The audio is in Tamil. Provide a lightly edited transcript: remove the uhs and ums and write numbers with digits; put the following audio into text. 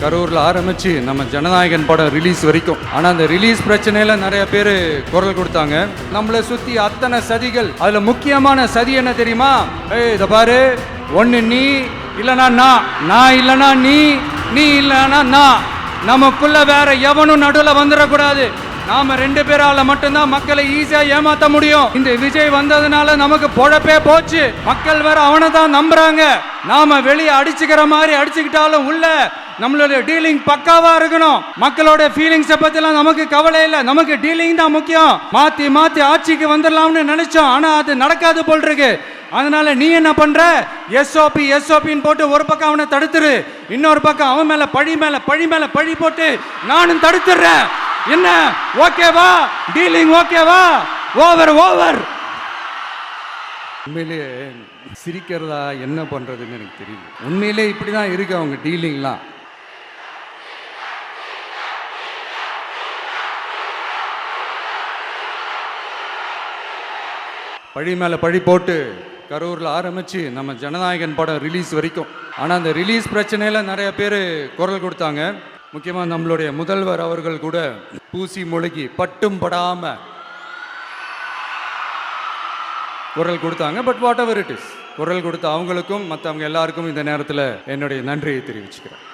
கரூரில் ஆரம்பித்து நம்ம ஜனநாயகன் படம் ரிலீஸ் வரைக்கும். ஆனால் அந்த ரிலீஸ் பிரச்சனையில் நிறைய பேர் குரல் கொடுத்தாங்க. நம்மளை சுற்றி அத்தனை சதிகள். அதில் முக்கியமான சதி என்ன தெரியுமா? இதை பாரு, ஒன்று நீ இல்லைனா நான் இல்லைனா நீ இல்லைனா நான். நமக்குள்ள வேற எவனும் நடுவில் வந்துடக்கூடாது. நாம ரெண்டு பேரால மட்டும்தான் மக்களை ஈஸியா ஏமாத்த முடியும். இந்த விஜய் வந்ததுனால நமக்கு பொழப்பே போச்சு. மக்கள் வேற அவனை தான் நம்புறாங்க. நாம வெளியே அடிச்சுக்கிற மாதிரி அடிச்சுக்கிட்டாலும் உள்ள நம்மளோட டீலிங் பக்காவா இருக்கணும். மக்களோட ஃபீலிங்ஸை பத்திலாம் நமக்கு கவலை இல்லை. நமக்கு டீலிங் தான் முக்கியம். மாத்தி ஆட்சிக்கு வந்துடலாம்னு நினைச்சோம். ஆனா அது நடக்காது போல் இருக்கு. அதனால நீ என்ன பண்ற? எஸ்ஓபின்னு போட்டு ஒரு பக்கம் அவனை தடுத்துரு, இன்னொரு பக்கம் அவன் மேல பழி போட்டு நானும் தடுத்துடுறேன். என்ன ஓகேவா? டீலிங் ஓகேவா? ஓவர். உண்மையிலேயே சிரிக்கிறதா என்ன பண்றதுன்னு எனக்கு தெரியல. உண்மையிலே இப்படிதான் இருக்கு அவங்க டீலிங்லாம். பழி மேல பழி போட்டு கரூரில் ஆரம்பித்து நம்ம ஜனநாயகன் படம் ரிலீஸ் வரைக்கும். ஆனால் அந்த ரிலீஸ் பிரச்சனையில் நிறைய பேர் குரல் கொடுத்தாங்க. முக்கியமாக நம்மளுடைய முதல்வர் அவர்கள் கூட பூசி மொழிகி பட்டும் படாமல் குரல் கொடுத்தாங்க. But what ever it is, குரல் கொடுத்த அவங்களுக்கும் மற்றவங்க எல்லாருக்கும் இந்த நேரத்தில் என்னுடைய நன்றியை தெரிவிச்சுக்கிறேன்.